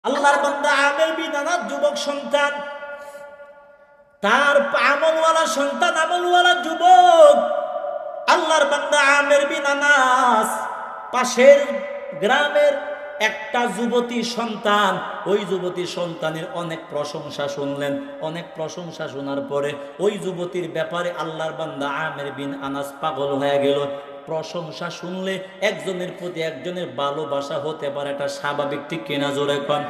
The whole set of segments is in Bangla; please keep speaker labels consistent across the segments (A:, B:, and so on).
A: আল্লাহর বান্দা আমের বিন আনাস যুবক সন্তান, তার আমলওয়ালা সন্তান, আমলওয়ালা যুবক। আল্লাহর বান্দা আমের বিন আনাস পাশের গ্রামের একটা যুবতী সন্তান, ওই যুবতী সন্তানের অনেক প্রশংসা শুনলেন। অনেক প্রশংসা শোনার পরে ওই যুবতীর ব্যাপারে আল্লাহর বান্দা আমের বিন আনাস পাগল হয়ে গেল। প্রশংসা শুনলে একজনের প্রতি একজনের ভালোবাসা হতে পারে, এটা স্বাভাবিক, ঠিক কিনা জোরে কোন?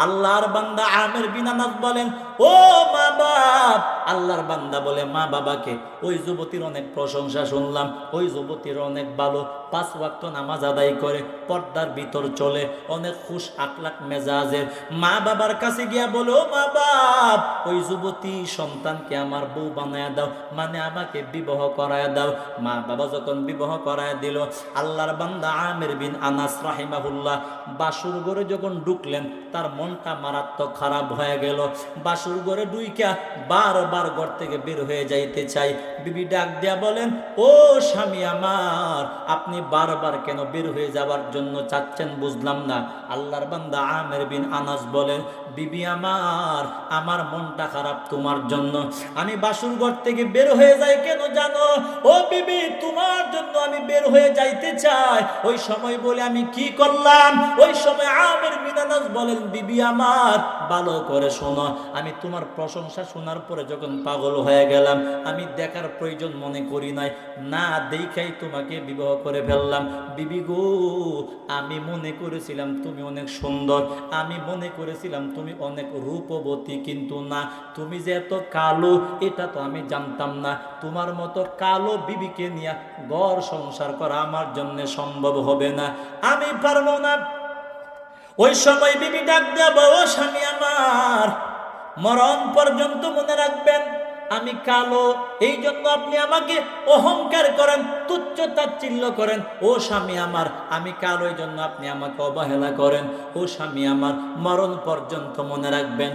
A: আল্লাহর বান্দা আমের বিন আনাস বলেন, ও মা বাপ। আল্লাহর বান্দা বলে, মা বাবাকে? ওই যুবতীর অনেক প্রশংসা শুনলাম, ওই যুবতীর অনেক ভালো, 5 ওয়াক্ত নামাজ আদায় করে, পর্দার ভিতর চলে, অনেক খুশ আখলাক মেজাজের। মা বাবার কাছে গিয়া বলে, ও মা বাপ, ওই যুবতী সন্তানকে আমার বউ বানায় দাও, মানে আমাকে বিবাহ করায় দাও। মা বাবা যখন বিবাহ করায় দিল, আল্লাহর বান্দা আমের বিন আনাস রাহিমাহুল্লাহ বাসুর ঘরে যখন ঢুকলেন, তার মনটা মারাত্মক খারাপ হয়ে গেল। বাসুর ঘরে ঢুইকা বারবার ঘর থেকে বের হয়ে যাইতে চাই। বিবি ডাক দিয়া বলেন, ও স্বামী আমার, আপনি বারবার কেন বের হয়ে যাওয়ার জন্য চাচ্ছেন বুঝলাম না। আল্লাহর বান্দা আমের বিন আনাস বলেন, বিবি আমার, আমার মনটা খারাপ তোমার জন্য। আমি বাসুর ঘর থেকে বের হয়ে যাই কেন জানো? ও বিবি, তোমার জন্য আমি বের হয়ে যাইতে চাই। ওই সময় বলে আমি কি করলাম? ওই সময় আমের বিন আনাস বলেন, বিবি আমার, ভালো করে শোনো, আমি তোমার প্রশংসা শোনার পরে যখন পাগল হয়ে গেলাম, আমি দেখার প্রয়োজন মনে করি নাই, না দেখাই তোমাকে বিবাহ করে ফেললাম। বিবি গো, আমি মনে করেছিলাম তুমি অনেক সুন্দর, আমি মনে করেছিলাম তুমি অনেক রূপবতী, কিন্তু না, তুমি যে এত কালো এটা তো আমি জানতাম না। তোমার মতো কালো বিবিকে নিয়ে ঘর সংসার করা আমার জন্য সম্ভব হবে না, আমি পারবো না। ওই সময় বিবি ডাক দেব, ও স্বামী আমার, মরণ পর্যন্ত মনে রাখবেন আমি কালো, এই জন্য আপনি আমাকে অহংকার করেন, তুচ্ছ তাচ্ছিল্য করেন। ও স্বামী আমার, আমি কালো, এই জন্য আপনি আমাকে অবহেলা করেন। ও স্বামী আমার, মরণ পর্যন্ত মনে রাখবেন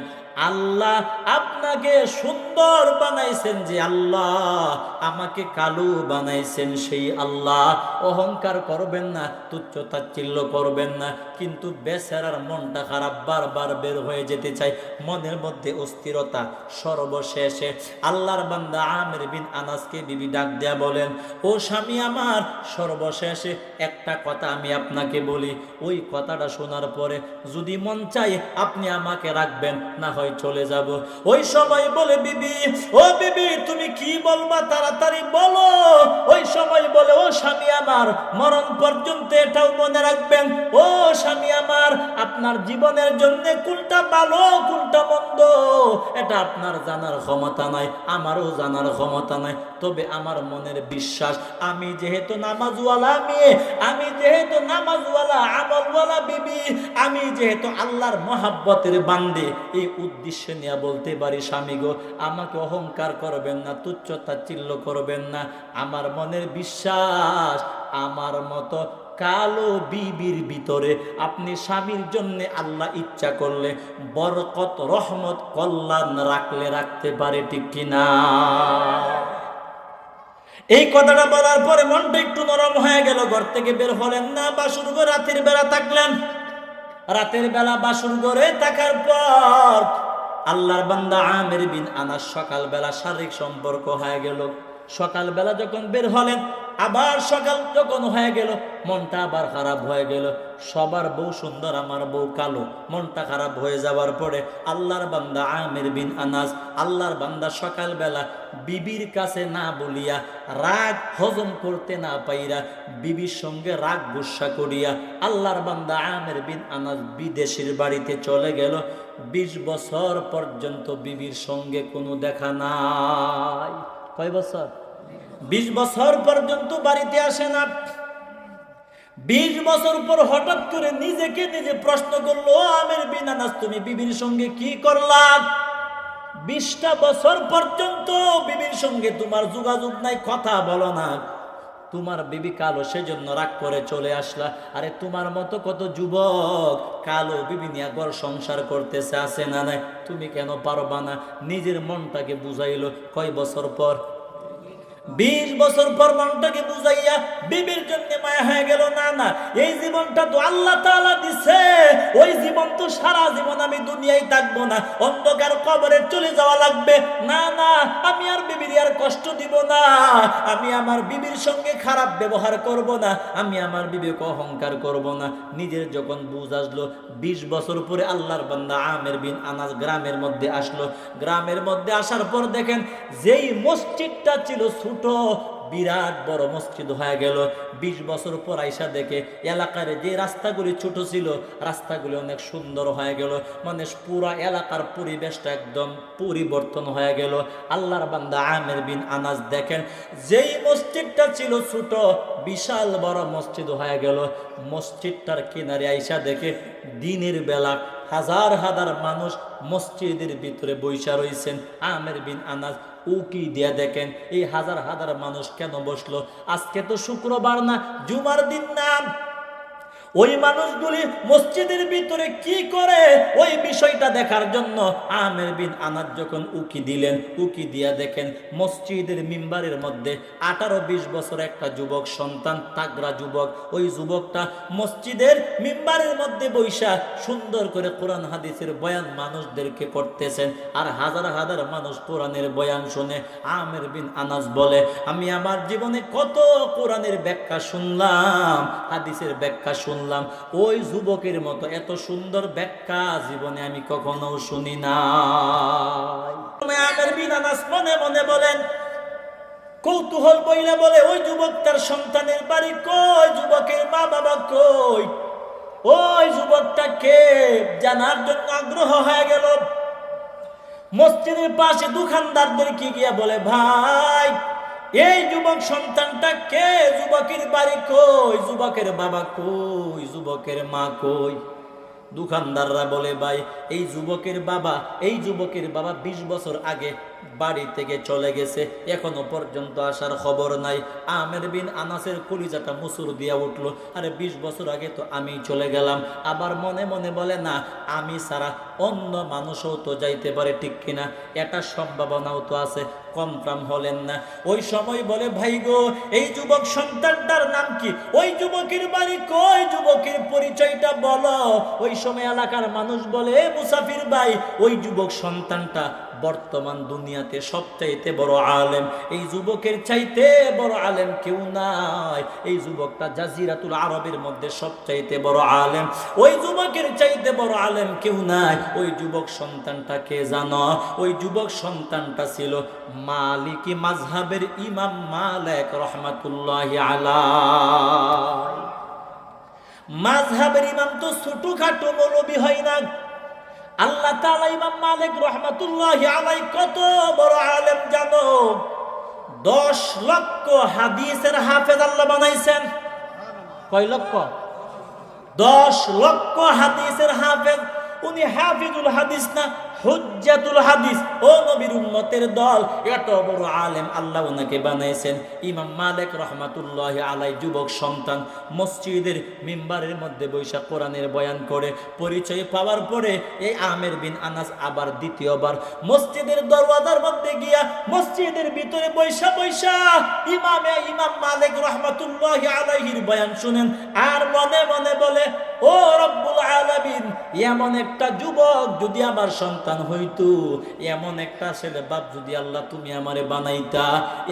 A: আল্লাহ আপনাকে সুন্দর বানাইছেন, যে আল্লাহ আমাকে কালো বানাইছেন সেই আল্লাহ। অহংকার করবেন না, তুচ্ছ তাচ্ছিল্য করবেন না। কিন্তু বেচারার মনটা খারাপ, বারবার বের হয়ে যেতে চাই, মনের মধ্যে অস্থিরতা। সর্বশেষে আল্লাহর বান্দা আমের বিন আনাসকে বিবি ডাক দেয়া বলেন, ও স্বামী আমার, সর্বশেষে একটা কথা আমি আপনাকে বলি, ওই কথাটা শোনার পরে যদি মন চাই আপনি আমাকে রাখবেন, না হয় চলে যাব। ওই সময় বলে, বিবি, ও বিবি, তুমি কি বলবা তাড়াতাড়ি বলো। ওই সময় বলে, ও স্বামী আমার, মরণ পর্যন্ত এটাও মনে রাখবেন, ও স্বামী আমার, আপনার জীবনের জন্য কোনটা ভালো কোনটা মন্দ এটা আপনার জানার ক্ষমতা নাই, আমারও জানার ক্ষমতা নাই। তবে আমার মনের বিশ্বাস, আমি যেহেতু নামাজওয়ালা মেয়ে, আমি যেহেতু নামাজওয়ালা আমলওয়ালা বিবি, আমি যেহেতু আল্লাহর মহাব্বতের বান্দে, এই উদ্দেশ্য নিয়ে বলতে পারি, স্বামী গো, আমাকে অহংকার করবেন না, তুচ্ছ তাচ্ছিল্য করবেন না। আমার মনের বিশ্বাস, আমার মতো কালো বিবির ভিতরে আপনি স্বামীর জন্য আল্লাহ ইচ্ছা করলে বরকত, রহমত, কল্যাণ রাখতে পারে, ঠিক কিনা? এই কথাটা বলার পরে মনটা একটু নরম হয়ে গেল। ঘর থেকে বের হলেন না, বাসুর ঘরে রাতের বেলা থাকলেন। রাতের বেলা বাসুর ঘরে থাকার পর আল্লাহর বান্দা আমের বিন আনাস সকালবেলা শারীরিক সম্পর্ক হয়ে গেল। সকালবেলা যখন বের হলেন, আবার সকাল যখন হয়ে গেল, মনটা আবার খারাপ হয়ে গেল। সবার বউ সুন্দর, আমার বউ কালো। মনটা খারাপ হয়ে যাওয়ার পরে আল্লাহর বান্দা আমের বিন আনাস, আল্লাহর বান্দা সকালবেলা বিবির কাছে না বলিয়া, রাগ হজম করতে না পাইরা, বিবির সঙ্গে রাগ গুসা করিয়া আল্লাহর বান্দা আমের বিন আনাস বিদেশের বাড়িতে চলে গেল। 20 বছর পর্যন্ত বিবির সঙ্গে কোনো দেখা নাই। কয় বছর? 20 বছর পর্যন্ত বাড়িতে আসে না। 20 বছর পর হঠাৎ করে নিজেকে নিজে প্রশ্ন করলো, আমের বিন আনাস, তুমি বিবির সঙ্গে কি করলা? 20টা বছর পর্যন্ত বিবির সঙ্গে তোমার যোগাযোগ নাই, কথা বলো না। তোমার বিবি কালো, সেজন্য রাগ করে চলে আসলা। আরে তোমার মতো কত যুবক কালো বিবি নিয়ে ঘর সংসার করতেছে, আছে না নাই? তুমি কেন পারবা না? নিজের মনটাকে বুঝাইলো। কয় বছর পর? 20 বছর পর মনটাকে বুঝাইয়া বিবির জন্য মায়া হয়ে গেল, না না এই জীবনটা তো আল্লাহ তাআলা দিছে, ওই জীবন তো সারা জীবন আমি দুনিয়ায় থাকবো না, অন্ধকার কবরে চলে যাওয়া লাগবে, না না আমি আর বিবির আর কষ্ট দিব না, আমি আমার বিবির সঙ্গে খারাপ ব্যবহার করব না, আমি আমার বিবিকে অহংকার করব না। নিজের যখন বুঝ আসলো, 20 বছর পরে আল্লাহর বান্দা আমের বিন আনাস গ্রামের মধ্যে আসলো। গ্রামের মধ্যে আসার পর দেখেন যেই মসজিদটা ছিল ছোট, বিরাট বড় মসজিদ হয়ে গেল। 20 বছর পর আইসা দেখে এলাকার যে রাস্তাগুলি ছোট ছিল রাস্তাগুলি অনেক সুন্দর হয়ে গেল, মানে পুরা এলাকার পরিবেশটা একদম পরিবর্তন হয়ে গেল। আল্লাহর বান্দা আমের বিন আনাস দেখেন যেই মসজিদটা ছিল ছোট বিশাল বড় মসজিদ হয়ে গেল। মসজিদটার কিনারে আইসা দেখে দিনের বেলা হাজার হাজার মানুষ মসজিদের ভিতরে বৈশা রয়েছেন। আমের বিন আনাস উকি দিয়া দেখেন এই হাজার হাজার মানুষ কেন বসলো, আজকে তো শুক্রবার না, জুমার দিন না, ওই মানুষগুলি মসজিদের ভিতরে কি করে ওই বিষয়টা দেখার জন্য আমের বিন আনাস যখন উকি দিলেন, উকি দিয়া দেখেন মসজিদের মিম্বারের মধ্যে 18-20 বছর একটা যুবক সন্তান, তাগড়া যুবক, ওই যুবকটা মসজিদের মিম্বারের মধ্যে বৈশা সুন্দর করে কোরআন হাদিসের বয়ান মানুষদেরকে করতেছেন। আর হাজার হাজার মানুষ কোরআনের বয়ান শুনে। আমের বিন আনাস বলে আমি আমার জীবনে কত কোরআনের ব্যাখ্যা শুনলাম, হাদিসের ব্যাখ্যা শুনলাম, ওই যুবকের মতো এত সুন্দর ব্যাখ্যা জীবনে আমি কখনো শুনি নাই। আমের বিন আনাস মনে মনে বলেন, কৌতূহল বইলে বলে ওই যুবক তার সন্তানের বাড়ি কই, যুবকের মা বাবা কই, ওই যুবকটা কে জানার জন্য আগ্রহ হয়ে গেল। মসজিদের পাশে দোকানদারদেরকে গিয়া বলে ভাই এই যুবক সন্তানটা কে, যুবকের বাড়ি কই, যুবকের বাবা কই, যুবকের মা কই। দোকানদাররা বলে ভাই এই যুবকের বাবা 20 বছর আগে বাড়ি থেকে চলে গেছে, এখনো পর্যন্ত আসার খবর নাই। আমের বিন আনাসের কলিজাটা মুসুর দিয়া উঠলো, আরে 20 বছর আগে তো আমি চলে গেলাম। আবার মনে মনে বলে না আমি ছাড়া অন্য মানুষও তো যাইতে পারে, ঠিক কিনা, এটা সম্ভাবনাও তো আছে, কনফার্ম হলেন না। ওই সময় বলে ভাই গো এই যুবক সন্তানটার নাম কি, ওই যুবকের বাড়ি কই, যুবকের পরিচয়টা বলো। ওই সময় এলাকার মানুষ বলে মুসাফির ভাই ওই যুবক সন্তানটা বর্তমান দুনিয়াতে সবচাইতে বড় আলেম, এই যুবকের চাইতে বড় আলেম কেউ নাই, এই যুবকটা জাজিরাতুল আরবের মধ্যে সবচাইতে বড় আলেম, ওই যুবকের চাইতে বড় আলেম কেউ নাই। ওই যুবক সন্তানটা কে জানো, ওই যুবক সন্তানটা ছিল মালিকি মাযহাবের ইমাম মালিক রাহমাতুল্লাহি আলাইহি। মাযহাবের ইমাম তো ছোটখাটো মৌলবী হয় না, আল্লাহ তাআলা ইমাম মালিক রাহমাতুল্লাহি আলাইহি কত বড় আলেম জানো, 10 লক্ষ হাদিসের হাফেজ আল্লাহ বানাইছেন। কয় লক্ষ? 10 লক্ষ হাদিসের হাফেজ। উনি হাফিজুল হাদিস না, হুজ্জাতুল হাদিস। ও নবীর উম্মতের দল, এত বড় আলেম আল্লাহ ওনাকে বানাইছেন। ইমাম মালিক রাহমাতুল্লাহি আলাইহি যুবক সন্তান মসজিদের মিম্বারের মধ্যে বৈশা কোরআনের বয়ান করে পরিচয় পাওয়ার পরে এই আমের বিন আনাস আবার দ্বিতীয়বার মসজিদের দরওয়াজার মধ্যে গিয়া মসজিদের ভিতরে বৈশা ইমাম মালিক রাহমাতুল্লাহি আলাইহির বয়ান শুনেন। আর মনে মনে বলে ও রব্বুল আলামিন, এমন একটা যুবক যদি আমার সন্তান হইতো, এমন একটা ছেলে বাপ যদি আল্লাহ তুমি আমারে বানাইতা,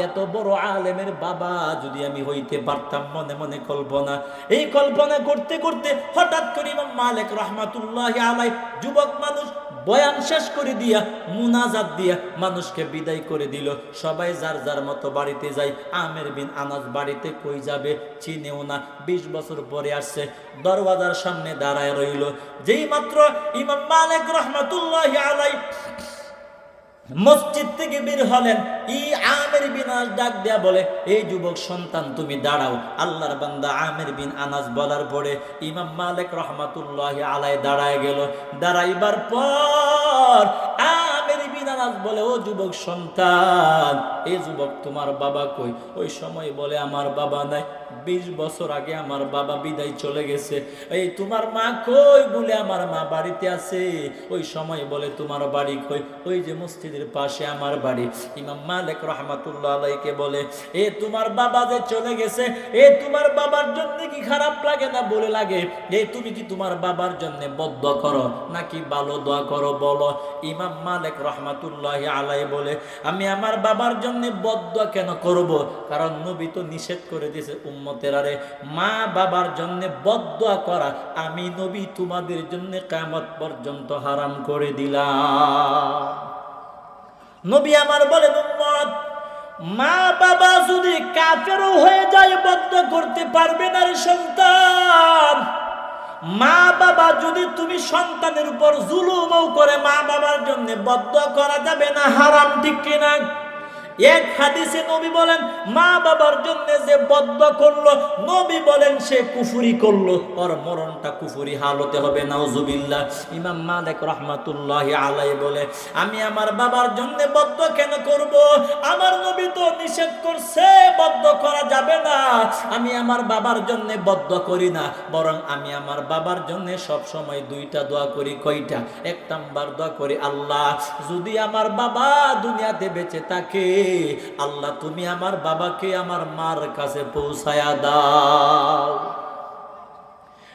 A: এত বড় আলেমের বাবা যদি আমি হইতে পারতাম। মনে মনে কল্পনা, এই কল্পনা করতে করতে হঠাৎ করে ইমাম মালিক রাহমাতুল্লাহি আলাইহি যুবক মানুষ বয়ান শেষ করে দিয়া মুনাজাত দিয়া মানুষকে বিদায় করে দিল। সবাই যার যার মতো বাড়িতে যায়। আমের বিন আনাস বাড়িতে কই যাবে চিনেও না, 20 বছর পরে আসছে, দরওয়াজার সামনে দাঁড়ায় রইল। যেই মাত্র ইমাম মালিক রাহমাতুল্লাহি আলাইহি মসজিদ থেকে বের হলেন, আমের বিন আনাস ডাক দেয়া বলে এই যুবক সন্তান তুমি দাঁড়াও। আল্লাহর বান্দা আমের বিন আনাস বলার পরে ইমাম মালিক রাহমাতুল্লাহি আলাইহি দাঁড়ায় গেল। দাঁড়াইবার পর আমের বিন আনাস আনাস বলে, ও যুবক সন্তান, এই যুবক তোমার বাবা কই? ওই সময় বলে, আমার বাবা নাই, 20 বছর আগে আমার বাবা বিদায় চলে গেছে। এই তোমার মা কই? বলে, আমার মা বাড়িতে আছে। ওই সময় বলে, তোমার বাড়ি কই? ওই যে মসজিদের পাশে আমার বাড়ি। ইমাম মালিক রাহমাতুল্লাহ আলাইহি বলে, এ তোমার বাবা যে চলে গেছে, এ তোমার বাবার জন্য কি খারাপ লাগে না? বলে, লাগে। এ তুমি কি তোমার বাবার জন্য বদদোয়া করো নাকি ভালো দোয়া করো বলো? ইমাম মালিক রাহমাতুল্লাহি আলাইহি বলে, আমি আমার বাবার জন্য বদদোয়া কেন করব? কারণ নবী তো নিষেধ করে দিয়েছে উম্মতেরারে, মা বাবার জন্য বদদোয়া করা আমি নবী তোমাদের জন্য কিয়ামত পর্যন্ত হারাম করে দিলাম। নবী আমার বলেন, উম্মত, মা বাবা যদি কাফেরও হয়ে যায় বদদোয়া করতে পারবে না রে সন্তান। মা বাবা যদি তুমি সন্তানের উপর জুলুমও করে, মা বাবার জন্য বদদোয়া করা যাবে না, হারাম, ঠিক কিনা? এক হাদিসে নবী বলেন, মা বাবার জন্য যে বদদোয়া করলো, নবী বলেন সে কুফরি করলো, ওর মরণটা কুফরি হালতে হবে, নাউজুবিল্লাহ। ইমাম মালিক রাহমাতুল্লাহি আলাইহি বলে, আমি আমার বাবার জন্য বদদোয়া কেন করব? আমার নবী তো নিষেধ করছে, বদদোয়া করা যাবে না। আমি আমার বাবার জন্য বদদোয়া করি না, বরং আমি আমার বাবার জন্য সব সময় 2টা দোয়া করি। কয়টা? 1 নাম্বার দোয়া করি, আল্লাহ যদি আমার বাবা দুনিয়াতে বেঁচে থাকে, আল্লাহ তুমি আমার বাবাকে আমার মার কাছে পৌঁছায়া দাও।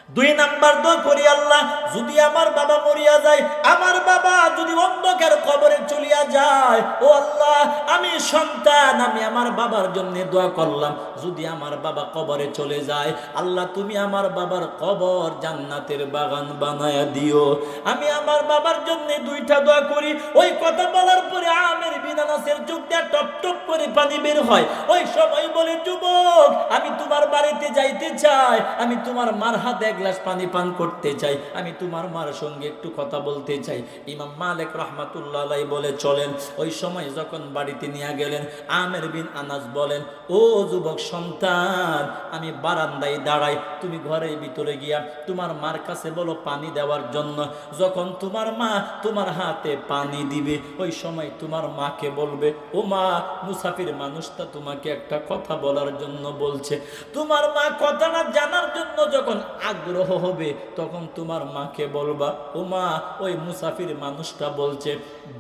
A: 2 নাম্বার দোয়া করি, আল্লাহ যদি আমার বাবা মরিয়া যায়, আমার বাবা যদি অন্ধকার কবরে চলিয়া যায়, ও আল্লাহ আমি সন্তান, আমি আমার বাবার জন্য দোয়া করলাম, যদি আমার বাবা কবরে চলে যায়, আল্লাহ তুমি আমার বাবার কবর জান্নাতের বাগান বানায়া দিও। আমি আমার বাবার জন্য 2টা দোয়া করি। ওই কথা বলার পরে আমের বিন আনাসের চোখ দিয়ে টপ টপ করে পানি বের হয়। ওই সময় বলে, যুবক, আমি তোমার বাড়িতে যাইতে চাই, আমি তোমার মার হাতে গ্লাস পানি পান করতে চাই, আমি তোমার মার সঙ্গে একটু কথা বলতে চাই। ইমাম মালিক রাহমাতুল্লাহ আলাইহি বলে, চলেন। ওই সময় যখন বাড়িতে নিয়ে গেলেন, আমের বিন আনাস বলেন, ও যুবক সন্তান, আমি বারান্দায় দাঁড়াই, তুমি ঘরের ভিতরে গিয়া তোমার মার কাছে বলো পানি দেওয়ার জন্য। যখন তোমার মা তোমার হাতে পানি দিবে, ওই সময় তোমার মাকে বলবে, ও মা, মুসাফির মানুষটা তোমাকে একটা কথা বলার জন্য বলছে। তোমার মা কথাটা জানার জন্য যখন আগ্রহ হবে, তখন তোমার মাকে বলবা, ও মা, ওই মুসাফির মানুষটা বলছে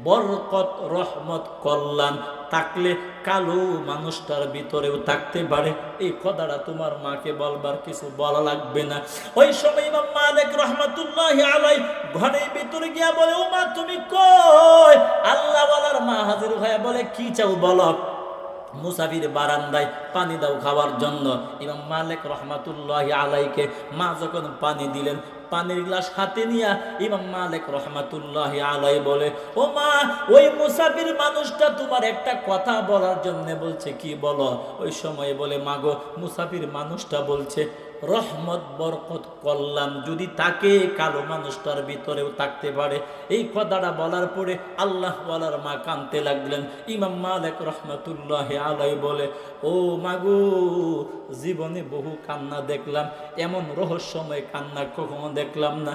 A: বরকত, রহমত, কল্যাণ থাকলে কালো মানুষটার ভিতরেও থাকতে পারে। এই কথাটা তোমার মাকে বলবার কিছু বলা লাগবে না। ওই সময় ইমাম মালিক রাহমাতুল্লাহি আলাইহি ঘরের ভিতরে গিয়া বলে, ও মা তুমি কই? আল্লাহ ওয়ালার মা হাজির হয়ে বলে, কি চাও বলো? মুসাফির বারান্দায় পানি দাও খাওয়ার জন্য। ইমাম মালিক রাহমাতুল্লাহি আলাইহিকে মা যখন পানি দিলেন, পানির গ্লাস হাতে নিয়া ইমাম মালিক রাহমাতুল্লাহি আলাইহি বলে, ও মা, ওই মুসাফির মানুষটা তোমার একটা কথা বলার জন্য বলছে, কি বলো? ওই সময় বলে, মাগো, মুসাফির মানুষটা বলছে রহমত, বরকত, কল্যাণ যদি তাকে কালো মানুষটার ভিতরেও থাকতে পারে। এই কথাটা বলার পরে আল্লাহ ওয়ালার মা কাঁদতে লাগলেন। ইমাম মালিক রাহমাতুল্লাহি আলাইহি বলে, ও মাগো, জীবনে বহু কান্না দেখলাম, এমন রহস্যময় কান্না কখনো দেখলাম না।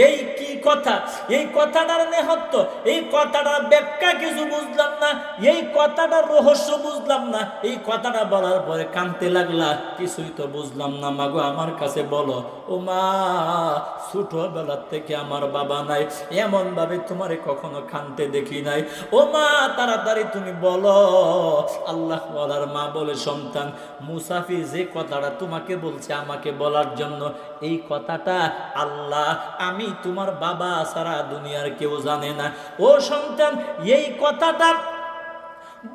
A: এই কি কথা? এই কথাটার নেহত্ব, এই কথাটার ব্যাখ্যা কিছু বুঝলাম না, এই কথাটার রহস্য বুঝলাম না। এই কথাটা বলার পরে কাঁদতে লাগলা, কিছুই তো বুঝলাম না। মাগো, আমার কাছে বলো। ও মা, ছোটবেলার থেকে আমার বাবা নাই, এমন ভাবে তোমারে কখনো কাঁদতে দেখি নাই। ও মা, তাড়াতাড়ি তুমি বলো। আল্লাহ ওয়ালার মা বলে, সন্তান, মুসাফির যে কথাটা তোমাকে বলছে আমাকে বলার জন্য, এই কথাটা আল্লাহ, আমি তোমার বাবা ছাড়া দুনিয়ার কেউ জানে না। ও সন্তান, এই কথাটা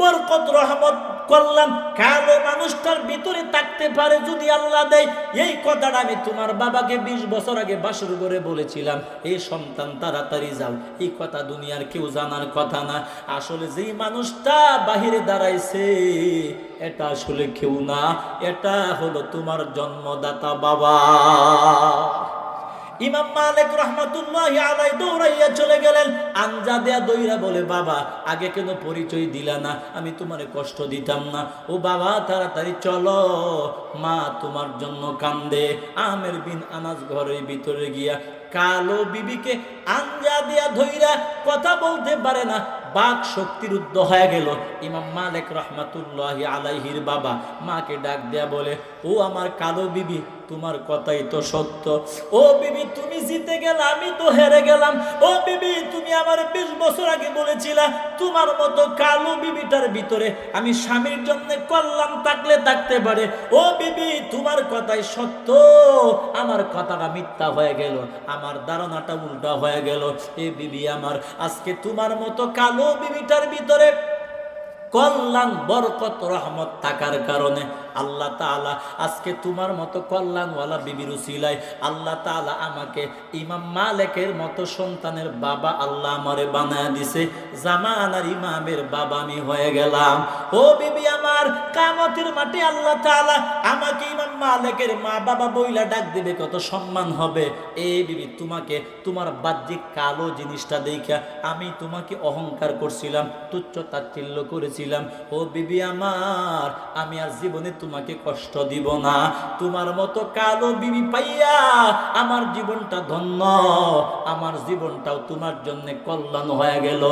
A: বরকত, রহমত, কল্যাণ কালো মানুষটার ভিতরে থাকতে পারে যদি আল্লাহ দেয়। এই কথাটা আমি তোমার বাবাকে 20 বছর আগে বাসর করে বলেছিলাম। এই সন্তান, তাড়াতাড়ি যাও, এই কথা দুনিয়ার কেউ জানার কথা না। আসলে যেই মানুষটা বাহিরে দাঁড়াইছে, এটা আসলে কেউ না, এটা হলো তোমার জন্মদাতা বাবা। ইমাম মালিক রাহমাতুল্লাহি আলাইহি দৌড়াইয়া চলে গেলেন। আঞ্জা দেয়া দইরা বলে, বাবা, আগে কেন পরিচয় দিলা না? আমি তোমারে কষ্ট দিতাম না। ও বাবা, তাড়াতাড়ি চলো, মা তোমার জন্য কান্দে। আমের বিন আনাস ঘরের ভিতরে গিয়া কালো বিবিকে আঞ্জা দেয়া ধইরা কথা বলতে পারে না, বাক শক্তির উদ্ধ হয়ে গেল। ইমাম মালিক রহমাতুল্লাহি আলাইহির বাবা মাকে ডাক দেয়া বলে, ও আমার কালো বিবি, তোমার কথাই তো সত্য। ও বিবি, তুমি জিতে গেলে, আমি তো হেরে গেলাম। ও বিবি, তুমি আমার 20 বছর আগে বলেছিলা তোমার মতো কালো বিবিটার ভিতরে আমি স্বামীর জন্য কল্যাণ থাকলে থাকতে পারে। ও বিবি, তোমার কথাই সত্য, আমার কথাটা মিথ্যা হয়ে গেল, আমার ধারণাটা উল্টা হয়ে গেল। এ বিবি আমার, আজকে তোমার মতো কালো বিবিটার ভিতরে কল্যাণ, বরকত, রহমত থাকার কারণে আল্লাহ তাআলা আজকে তোমার মতো কল্যাণওয়ালা বিবির উসিলায় আল্লাহ তাআলা আমাকে ইমাম মালিকের মতো সন্তানের বাবা আল্লাহ আমারে বানায় দিছে। জামানার ইমামের বাবা আমি হয়ে গেলাম। ও বিবি আমার, কিয়ামতের মাঠে আল্লাহ তাআলা আমাকে ইমাম মালিকের মা বাবা বইলা ডাক দিবে, কত সম্মান হবে। এই বিবি, তোমাকে তোমার বাহ্যিক কালো জিনিসটা দেখা আমি তোমাকে অহংকার করছিলাম, তুচ্ছ তাচ্ছিল্য করেছিলাম। ও বিবি আমার, আমি আর জীবনে তোমাকে কষ্ট দিব না। তোমার মতো কালো বিবি পাইয়া আমার জীবনটা ধন্য, আমার জীবনটাও তোমার জন্য কল্যাণ হয়ে গেল।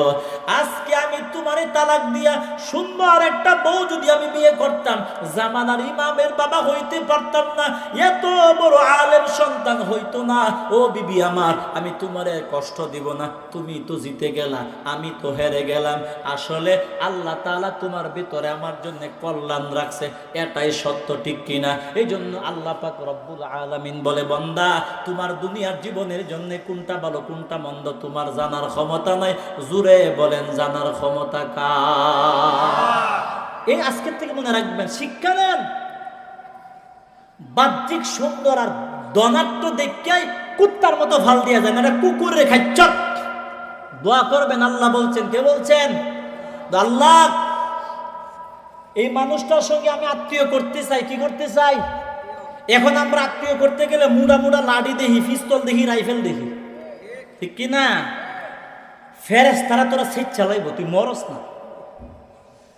A: আজকে আমি তোমারে তালাক দিয়া সুন্দর একটা বউ যদি আমি বিয়ে করতাম, জামানার ইমামের বাবা হইতে পারতাম না, এত বড় আলেম সন্তান হইতো না। ও বিবি আমার, আমি তোমারে কষ্ট দিব না। তুমি তো জিতে গেলা, আমি তো হেরে গেলাম। আসলে আল্লাহ তাআলা তোমার ভিতরে আমার জন্য কল্যাণ রাখছে, এটাই সত্য, ঠিক কিনা? এই জন্য আল্লাহ পাক রব্বুল আলামিন বলে, বান্দা, তোমার দুনিয়ার জীবনের জন্য কোনটা ভালো কোনটা মন্দ তোমার জানার ক্ষমতা নাই। জুড়ে বলেন, জানার ক্ষমতা কার? এই আজকের থেকে মনে রাখবেন, শিক্ষা নেন। বাহ্যিক সুন্দর আর ধনাত্ম দেখাই কুত্তার মতো ভাল দিয়া যায় না, এটা কুকুরে খাচ্ছ। দোয়া করবেন, আল্লাহ বলছেন, কে বলছেন? আল্লাহ, এই মানুষটার সঙ্গে আমি আত্মীয় করতে চাই। কি করতে চাই? এখন আমরা আত্মীয় করতে গেলে মুড়া মুড়া লাঠি দেখি, পিস্তল দেখি, রাইফেল দেখি, ঠিক কিনা? ফেরেশতারা তোরা সেট চালাইব, তুই মরস না।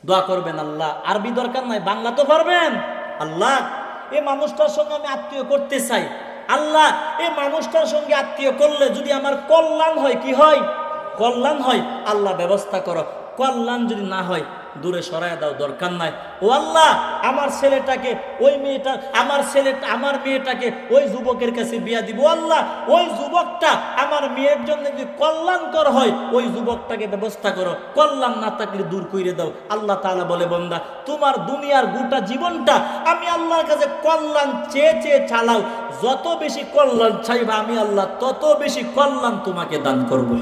A: দোয়া করবেন, আল্লাহ, আরবি দরকার নাই, বাংলা তো পারবেন। আল্লাহ, এই মানুষটার সঙ্গে আমি আত্মীয় করতে চাই। আল্লাহ, এই মানুষটার সঙ্গে আত্মীয় করলে যদি আমার কল্যাণ হয়, কি হয়? কল্যাণ হয়। আল্লাহ, ব্যবস্থা করো। কল্যাণ যদি না হয়, দূরে সরায় দাও, দরকার নাই। ও আল্লাহ, আমার ছেলেটাকে ওই মেয়েটা, আমার মেয়েটাকে ওই যুবকের কাছে বিয়া দিব। আল্লাহ, ওই যুবকটা আমার মেয়ের জন্য যদি কল্যাণকর হয়, ওই যুবকটাকে ব্যবস্থা করো। কল্যাণ না থাকলে দূর করে দাও। আল্লাহ তাআলা বলে, বান্দা, তোমার দুনিয়ার গোটা জীবনটা আমি আল্লাহর কাছে কল্যাণ চেয়ে চেয়ে চালাও। যত বেশি কল্যাণ চাইবা আমি আল্লাহ তত বেশি কল্যাণ তোমাকে দান করব।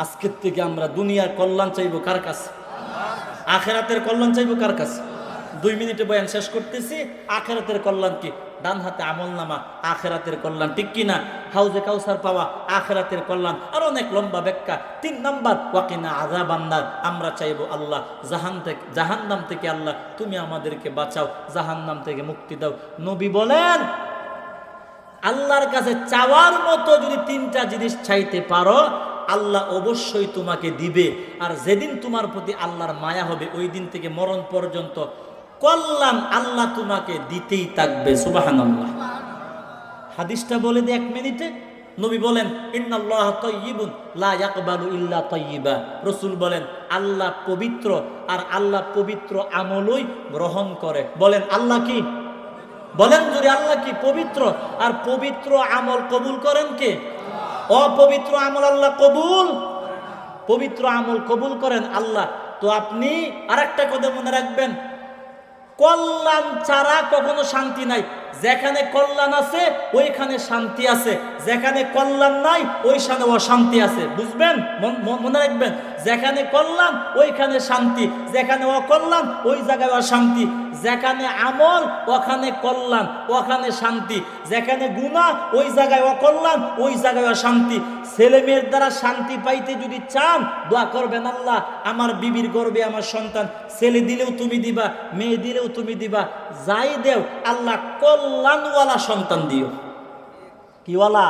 A: আজকের থেকে আমরা দুনিয়ার কল্যাণ চাইবো কার কাছে? আখেরাতের কল্যাণ চাইবো কার কাছে? 2 মিনিটে বয়ান শেষ করতেছি। আখেরাতের কল্যাণ কি? ডান হাতে আমলনামা, আখেরাতের কল্যাণ, ঠিক কিনা? হাউজে কাউসার পাওয়া, আখেরাতের কল্যাণ। আর অনেক লম্বা ব্যাখ্যা। 3 নাম্বার, ওয়াকিনা আযাবান্নার। আমরা চাইবো আল্লাহ জাহান্নাম থেকে আল্লাহ তুমি আমাদেরকে বাঁচাও, জাহান্নাম থেকে মুক্তি দাও। নবী বলেন, আল্লাহর কাছে চাওয়ার মতো যদি 3টা জিনিস চাইতে পারো, আল্লাহ অবশ্যই তোমাকে দিবে। আর যেদিন তোমার প্রতি আল্লাহর মায়া হবে, ওই দিন থেকে মরণ পর্যন্ত কল্যাণ আল্লাহ তোমাকে দিতেই থাকবে। সুবহানাল্লাহ। হাদিসটা বলে দে 1 মিনিটে। নবী বলেন, ইন্নাল্লাহা তাইয়্যিবুন লা ইয়াকবালু ইল্লা তাইয়্যিবা। রাসূল বলেন, আল্লাহ পবিত্র, আর আল্লাহ পবিত্র আমলই গ্রহণ করে। বলেন, আল্লাহ কি? বলেন জোরে, আল্লাহ কি? পবিত্র। আর পবিত্র আমল কবুল করেন কে? অপবিত্র আমল আল্লাহ কবুল, পবিত্র আমল কবুল করেন আল্লাহ। তো আপনি আরেকটা কথা মনে রাখবেন, কল্যাণ ছাড়া কখনো শান্তি নাই। যেখানে কল্যাণ আছে ওইখানে শান্তি আছে, যেখানে কল্যাণ নাই ওইখানে অশান্তি আছে। বুঝবেন? মনে রাখবেন, যেখানে কল্যাণ ওইখানে শান্তি, যেখানে অকল্যাণ ওই জায়গায় অশান্তি। যেখানে আমল ওখানে কল্যাণ, ওখানে শান্তি। যেখানে গুনাহ ওই জায়গায় অকল্যাণ, ওই জায়গায় অশান্তি। ছেলে মেয়ের দ্বারা শান্তি পাইতে যদি চান, দোয়া করবেন, আল্লাহ, আমার বিবির গর্বে আমার সন্তান, ছেলে দিলেও তুমি দিবা, মেয়ে দিলেও তুমি দিবা, যাই দেও আল্লাহ কল্যাণওয়ালা সন্তান দিও। কিওয়ালা?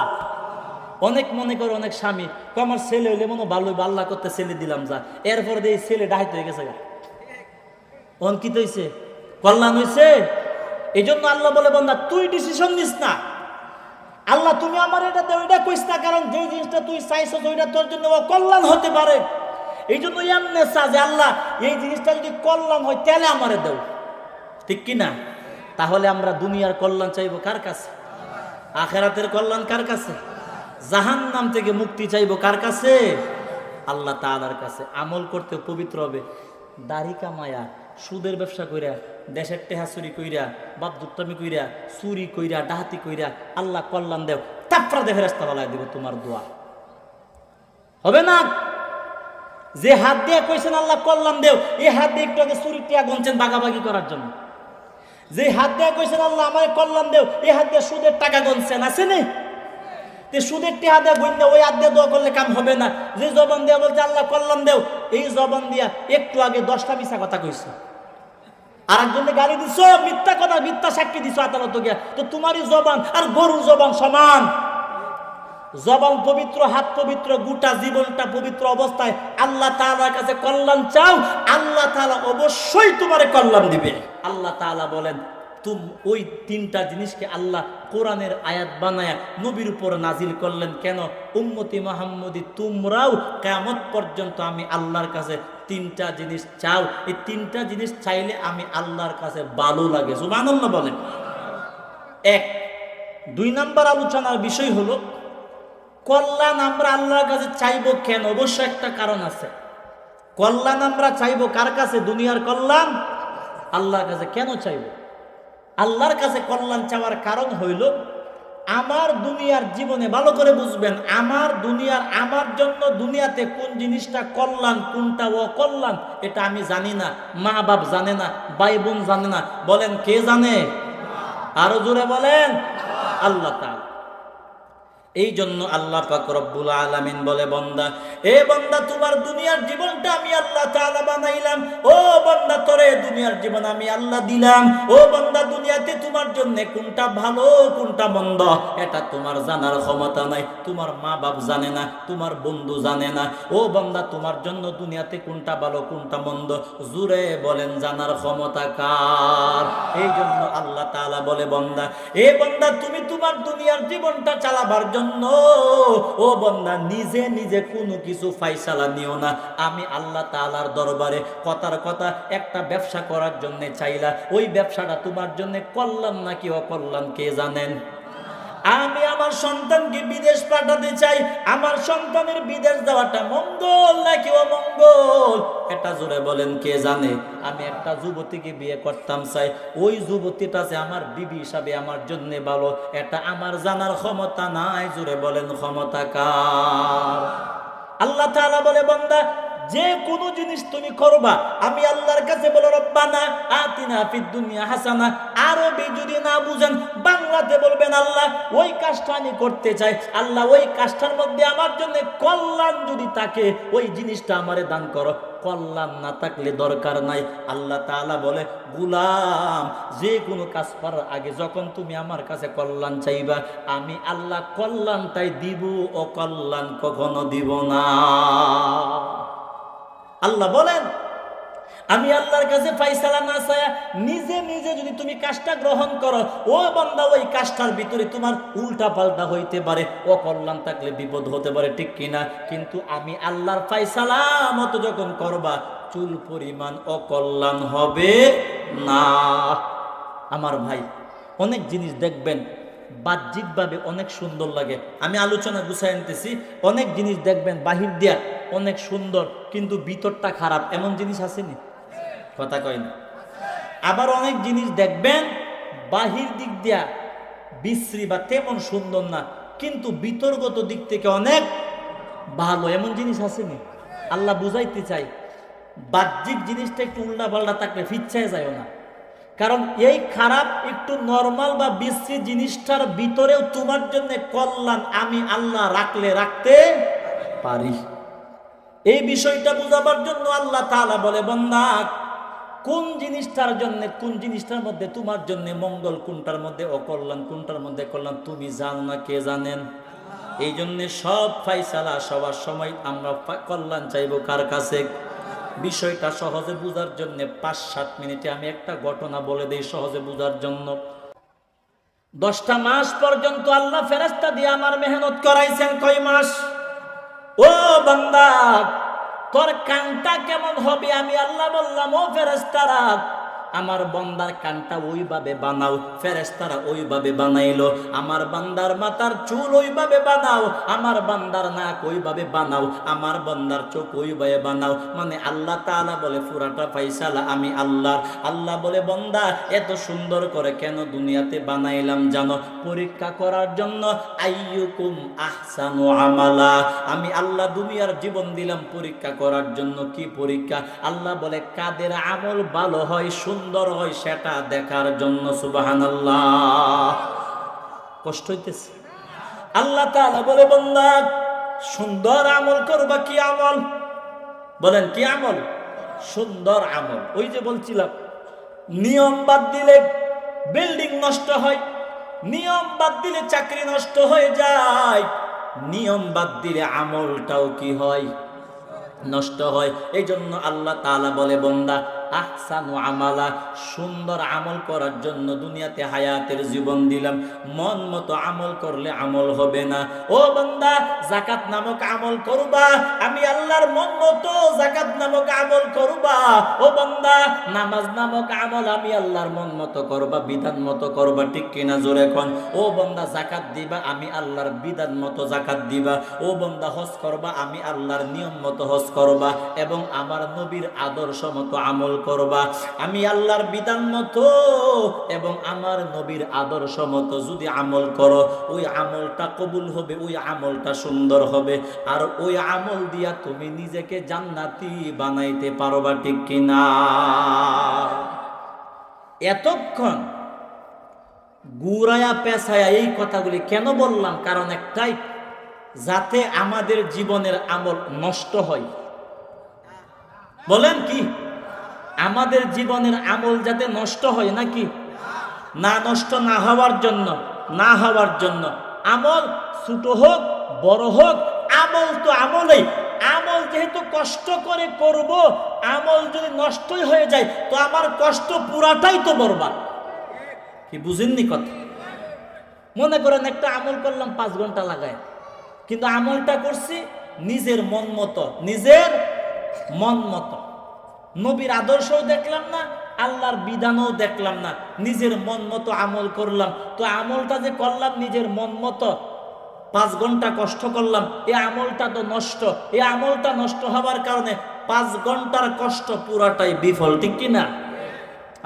A: অনেক মনে করে অনেক স্বামী, আমার ছেলে হইলে মনে ভালো, আল্লাহ করতে ছেলে দিলাম, যা। এরপর এই ছেলে ডাইট হয়ে গেছে, অঙ্কিত হয়েছে, কল্যাণ হয়েছে। এই জন্য আল্লাহ বলে, বান্দা, তুই ডিসিশন নিস না। আল্লাহ, তুমি আমার এটা দেও, এটা কইস না, কারণ যে জিনিসটা তুই চাইছ ওইটা তোর জন্য কল্যাণ হতে পারে। এই জন্য এমনি চা যে আল্লাহ এই জিনিসটা যদি কল্যাণ হয় তাহলে আমারে দাও, ঠিক কিনা? তাহলে আমরা দুনিয়ার কল্যাণ চাইবো কার কাছে? আখেরাতের কল্যাণ কার কাছে? জাহান্নাম থেকে মুক্তি চাইবো কার কাছে? আল্লাহ তাআলার কাছে। আমল করতে পবিত্র হবে, দাড়ি কামায়া সুদের ব্যবসা কইরা, দেশের টেহা চুরি কইরা, বাপ দুত্তামি কইরা, চুরি কইরা, ডাহাতি কইরা আল্লাহ কল্যাণ দেও, তারপরে দেখে রাস্তা বালাই দিব, তোমার দোয়া হবে না। যে হাত দিয়ে কইছেন আল্লাহ কল্যাণ দেও, এই হাত দিয়ে একটু আগে চুরি টিয়া গুনছেন বাগাবাগি করার জন্য। যে হাত দিয়ে কইছেন আল্লাহ আমার কল্যাণ দেও, এই হাত দিয়ে সুদের টাকা গুনছেন, আছে না? সুদের টিয়া দিয়ে গুনলে ওই হাত দিয়ে দোয়া করলে কাম হবে না। যে জবান দিয়া বলছে আল্লাহ কল্যাণ দেও, এই জবান দিয়া একটু আগে 10টা মিছা কথা কইছো, আর একজনকে গালি দিছ, মিথ্যা কথা, মিথ্যা সাক্ষী দিছ আদালত গিয়া, তো তোমারই জবান আর গরুর জবান সমান। জবান পবিত্র, হাত পবিত্র, গোটা জীবনটা পবিত্র অবস্থায় আল্লাহ তাআলার কাছে কল্যাণ চাও, আল্লাহ তাআলা অবশ্যই তোমারে কল্যাণ দিবে। আল্লাহ তাআলা বলেন ওই 3টা জিনিসকে আল্লাহ কোরআনের আয়াত বানায়া নবীর উপর নাজিল করলেন। কেন? উম্মতি মুহাম্মদী তোমরাও কিয়ামত পর্যন্ত আমি আল্লাহর কাছে 3টা জিনিস চাও, এই 3টা জিনিস চাইলে আমি আল্লাহর কাছে ভালো লাগে। সুবহানাল্লাহ বলেন। 2 নাম্বার আলোচনার বিষয় হলো কল্যাণ আমরা আল্লাহর কাছে চাইবো কেন? অবশ্য একটা কারণ আছে। কল্যাণ আমরা চাইবো কার কাছে? দুনিয়ার কল্যাণ আল্লাহর কাছে কেন চাইবো? আল্লাহর কাছে কল্যাণ চাওয়ার কারণ হইল আমার দুনিয়ার জীবনে, ভালো করে বুঝবেন, আমার জন্য দুনিয়াতে কোন জিনিসটা কল্যাণ কোনটা অকল্যাণ এটা আমি জানি না, মা বাপ জানে না, ভাই বোন জানে না। বলেন কে জানে? আরো জোরে বলেন, আল্লাহ তাআলা। এই জন্য আল্লাহ পাক রব্বুল আলামিন বলে, বান্দা, এ বান্দা, তোমার দুনিয়ার জীবনটা আমি আল্লাহ তাআলা বানাইলাম। ও বান্দা, তোরে দুনিয়ার জীবন আমি আল্লাহ দিলাম। ও বান্দা, দুনিয়াতে তোমার জন্য কোনটা ভালো কোনটা মন্দ এটা তোমার জানার ক্ষমতা নাই। তোমার মা বাপ জানে না, তোমার বন্ধু জানে না। ও বান্দা, তোমার জন্য দুনিয়াতে কোনটা ভালো কোনটা মন্দ জুড়ে বলেন জানার ক্ষমতা কার? এই জন্য আল্লাহ তাআলা বলে, বান্দা, এ বান্দা, তুমি তোমার দুনিয়ার জীবনটা চালাবার জন্য ও বান্দা নিজে নিজে কোনো কিছু ফায়সালা নিও না। আমি আল্লাহ তাআলার দরবারে কথার কথা একটা ব্যবসা করার জন্য চাইলা, ওই ব্যবসাটা তোমার জন্য কল্যাণ নাকি অকল্যাণ কে জানেন? আমি আমার সন্তানকে বিদেশ পাঠাতে চাই, আমার সন্তানের বিদেশ যাওয়াটা মঙ্গল নাকি অমঙ্গল এটা জোরে বলেন কে জানে? আমি একটা যুবতীকে বিয়ে করতাম চাই, ওই যুবতীটা যে আমার বিবি হিসাবে আমার জন্য ভালো এটা আমার জানার ক্ষমতা নাই। জোরে বলেন ক্ষমতা কার? আল্লাহ তাআলা বলে, বান্দা, যে কোনো জিনিস তুমি করবা আমি আল্লাহর কাছে বলো রব্বানা আতিনা ফিদ দুনিয়া হাসানা। আরবি যদি না বুঝেন বাংলাতে বলবেন আল্লাহ ওই কাজটা আমি করতে চাই, আল্লাহ ওই কাজটার মধ্যে আমার জন্য কল্যাণ যদি থাকে ওই জিনিসটা আমারে দান করো। কল্যাণ না থাকলে দরকার নাই। আল্লাহ তাআলা বলে, গোলাম, যে কোনো কাজ করার আগে যখন তুমি আমার কাছে কল্যাণ চাইবা আমি আল্লাহ কল্যাণটাই দিব, অকল্যাণ কখনো দিব না। আল্লাহ বলেন, আমি আল্লাহর কাছে ফায়সালা না চায়া নিজে নিজে যদি তুমি কাজটা গ্রহণ করো, ও বান্দা, ওই কাজটার ভিতরে তোমার উল্টা পাল্টা হইতে পারে, অকল্যাণ থাকলে বিপদ হতে পারে, ঠিক কিনা? কিন্তু আমি আল্লাহর ফায়সালা মতো যখন করবা চুল পরিমাণ অকল্যাণ হবে না। আমার ভাই, অনেক জিনিস দেখবেন বাহ্যিকভাবে অনেক সুন্দর লাগে, আমি আলোচনা গুছাই আনতেছি। অনেক জিনিস দেখবেন বাহির দিয়া অনেক সুন্দর কিন্তু ভিতরটা খারাপ, এমন জিনিস আসেনি? কথা কয় না? আবার অনেক জিনিস দেখবেন বাহির দিক দিয়া বিশ্রী বা তেমন সুন্দর না কিন্তু ভিতরগত দিক থেকে অনেক ভালো, এমন জিনিস আসেনি? আল্লাহ বুঝাইতে চাই বাহ্যিক জিনিসটা একটু উল্টা পাল্টা থাকলে ফিচ্ছায় যায় না, কারণ এই খারাপ একটু নরমাল বা বিশ্রী জিনিসটার ভিতরেও তোমার জন্য কল্যাণ আমি আল্লাহ রাখতে পারি। এই বিষয়টা বুঝাবার জন্য আল্লাহ তাআলা বলে, বান্দা, কোন জিনিসটার জন্য, কোন জিনিসটার মধ্যে তোমার জন্য মঙ্গল, কোনটার মধ্যে অকল্যাণ, কোনটার মধ্যে কল্যাণ তুমি জানো না, কে জানেন? এই জন্য সব ফায়সালা সবার সময় আমরা কল্যাণ চাইবো কার কাছে? বিষয়টা সহজে বুঝার জন্য 5-7 মিনিটে আমি একটা ঘটনা বলে দেই সহজে বুঝার জন্য। 10টা মাস পর্যন্ত আল্লাহ ফেরেশতা দিয়ে আমার মেহনত করাইছেন। কয় মাস? ও বান্দা, তোর কানটা কেমন হবে? আমি আল্লাহ বললাম, ও ফেরেশতারা, আমার বান্দার কানটা ওইভাবে বানাও। ফেরেশতারা ওইভাবে বানাইলো। আমার বান্দার মাথার চুল ওইভাবে বানাও, আমার বান্দার নাক ওইভাবে বানাও, আমার বান্দার চোখ ওইভাবে বানাও। মানে আল্লাহ তাআলা বলে পুরাটা ফাইসালা আমি আল্লাহর। আল্লাহ বলে, বান্দা এত সুন্দর করে কেন দুনিয়াতে বানাইলাম জানো? পরীক্ষা করার জন্য। আইয়ুকুম আহসানু আমালা। আমি আল্লাহ দুনিয়ার জীবন দিলাম পরীক্ষা করার জন্য। কি পরীক্ষা? আল্লাহ বলে কাদের আমল ভালো হয়, সুন্দর হয়, সেটা দেখার জন্য। সুবহানাল্লাহ। কষ্ট হইতেছে? আল্লাহ তাআলা বলে, বান্দা সুন্দর আমল করবা। কি আমল? বলেন কি আমল? সুন্দর আমল। ওই যে বলছিলাম, নিয়ম বাদ দিলে বিল্ডিং নষ্ট হয়, নিয়ম বাদ দিলে চাকরি নষ্ট হয়ে যায়, নিয়ম বাদ দিলে আমলটাও কি হয়? নষ্ট হয়। এই জন্য আল্লাহ তাআলা বলে, বান্দা আহসানু আমালা, সুন্দর আমল করার জন্য দুনিয়াতে হায়াতের জীবন দিলাম। মন মতো আমল করলে আমল হবে না। ও বান্দা, যাকাত নামক আমল করবা, আমি আল্লাহর মন মতো যাকাত নামক আমল করবা। ও বান্দা, নামাজ নামক আমল আমি আল্লাহর মন মতো করবা, বিধান মতো করবা। ঠিক কিনা? জোরে কোন। ও বান্দা, যাকাত দিবা, আমি আল্লাহর বিধান মতো যাকাত দিবা। ও বান্দা, হজ করবা, আমি আল্লাহর নিয়ম মতো হজ করবা এবং আমার নবীর আদর্শ মতো আমল করবা। আমি আল্লাহর বিধান মতো এবং আমার নবীর আদর্শ মতো যদি আমল করো, ওই আমলটা কবুল হবে, ওই আমলটা সুন্দর হবে, আর ওই আমল দিয়া তুমি নিজেকে জান্নাতি বানাইতে পারবা। ঠিক কিনা? এতক্ষণ গুড়ায়া পেছায়া এই কথাগুলি কেন বললাম? কারণ একটাই, যাতে আমাদের জীবনের আমল নষ্ট হয়। বলেন কি? আমাদের জীবনের আমল যাতে নষ্ট হয় নাকি না? নষ্ট না হওয়ার জন্য, না হওয়ার জন্য আমল ছোট হোক বড় হোক, আমল তো আমলই। আমল যেহেতু কষ্ট করে করব, আমল যদি নষ্টই হয়ে যায় তো আমার কষ্ট পুরাটাই তো বরবাদ। কি বুঝেননি কথা? মনে করেন একটা আমল করলাম 5 ঘন্টা লাগায়, কিন্তু আমলটা করছি নিজের মন মতো, নিজের মন মতো। নবীর আদর্শও দেখলাম না, আল্লাহর বিধানও দেখলাম না, নিজের মন মতো আমল করলাম। তো আমলটা যে করলাম নিজের মন মতো, 5 ঘন্টা কষ্ট করলাম, এই আমলটা তো নষ্ট। এই আমলটা নষ্ট হওয়ার কারণে 5 ঘন্টার কষ্ট পুরাটাই বিফল। ঠিক কিনা?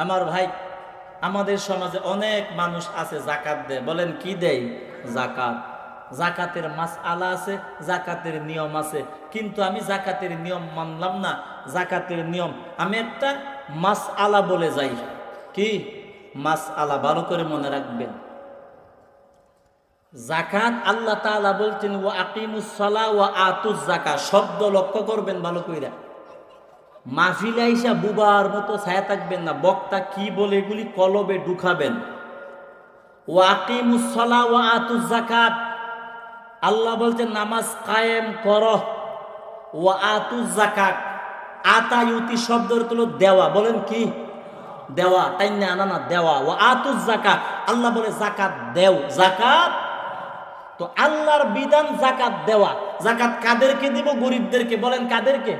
A: আমার ভাই, আমাদের সমাজে অনেক মানুষ আছে যাকাত দেয়। বলেন কি দেয়? যাকাত। যাকাতের মাসআলা আছে, যাকাতের নিয়ম আছে, কিন্তু আমি যাকাতের নিয়ম মানলাম না। যাকাতের নিয়ম আমি একটা মাসআলা বলে যাই। কি মাসআলা? ভালো করে মনে রাখবেন। যাকাত আল্লাহ তাআলা বলছেন ওয়া আকিমুস সালাহ ওয়া আতুজ যাকাত। শব্দ লক্ষ্য করবেন ভালো কইরা। মাহফিলে আইসা বুবার মতো ছায়া থাকবেন না। বক্তা কি বলে এগুলি কলবে ঢুকাবেন। ওয়া আকিমুস সালাহ ওয়া আতুজ যাকাত, আল্লাহ বলছেন নামাজ কায়েম করো। ওয়া আতুজ যাকাত, আতা ইউতি শব্দের হলো দেওয়া। বলেন কি? দেওয়া। তাই না? আনা না, দেওয়া। ওয়া আতুজ যাকাত, আল্লাহ বলে যাকাত দেও। যাকাত তো আল্লাহর বিধান, যাকাত দেওয়া। যাকাত কাদেরকে দিব? গরিবদেরকে। বলেন কাদেরকে?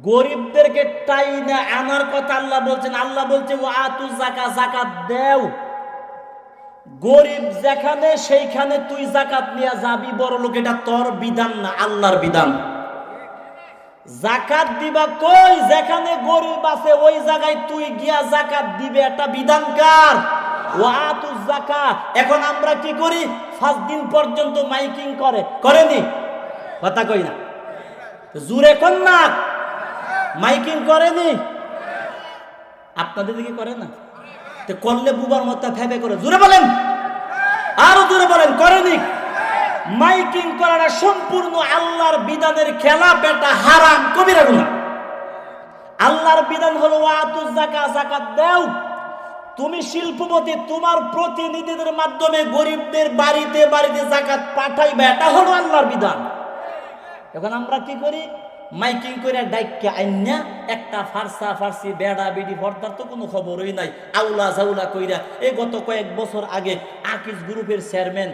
A: গরিবদেরকে তাই না আনার কথা আল্লাহ বলছেন। আল্লাহ বলছে ওয়া আতুজ যাকাত, যাকাত দেও। গরিব যেখানে সেইখানে তুই যাকাত নিয়ে যাবি বড় লোক, এটা তোর বিধান না, আল্লাহর বিধান। যাকাত দিবা কই? যেখানে গরিব আছে ওই জায়গায় তুই গিয়া যাকাত দিবে, এটা বিধান কার? ওয়া আতুজ যাকাত। এখন আমরা কি করি? 5 দিন পর্যন্ত মাইকিং করেনি? কথা কই না, জুরে কোন না, মাইকিং করেনি? আপনাদের দিকে করে না? তো করলে বুবার মতো ফেবে করে। জোরে বলেন, আরো জোরে বলেন। করেনি? মাইকিং করাটা সম্পূর্ণ আল্লাহর বিধানের খেলাফ, এটা হারাম, কবিরা গুনাহ। আল্লাহর বিধান হলো ওয়া আতুজ যাকাত, যাকাত দাও। তুমি শিল্পপতি, তোমার প্রতিনিধিদের মাধ্যমে গরিবদের বাড়িতে বাড়িতে যাকাত পাঠাইবে, এটা হলো আল্লাহর বিধান। এখন আমরা কি করি? মাইকিং করে ডাইকে আইনা একটা ফারসা ফারসি বেড়া বেডি পর্দার তো কোনো খবরই নাই, আউলা জাউলা কইরা। এই গত কয়েক বছর আগে আকিজ গ্রুপের চেয়ারম্যান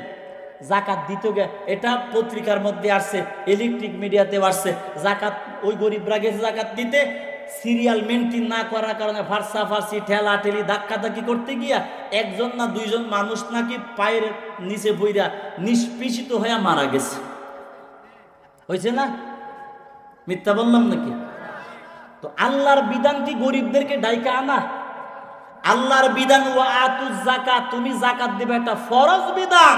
A: জাকাত দিতে গে, এটা পত্রিকার মধ্যে আসছে, ইলেকট্রিক মিডিয়াতেও আসছে। জাকাত ওই গরিবরা গেছে জাকাত দিতে, সিরিয়াল মেনটেন না করার কারণে ফার্সাফার্সি ঠেলা ঠেলি ধাক্কাধাক্কি করতে গিয়া একজন না দুইজন মানুষ নাকি পায়ের নিচে বইরা নিষ্পেষিত হয়ে মারা গেছে। হয়েছে না? মিথ্যা বললাম নাকি? তো আল্লাহর বিধান কি গরিবদেরকে ডাইকা আনা? আল্লাহর বিধান ওয়া আতুজ যাকাত, তুমি যাকাত দিবে, একটা ফরজ বিধান।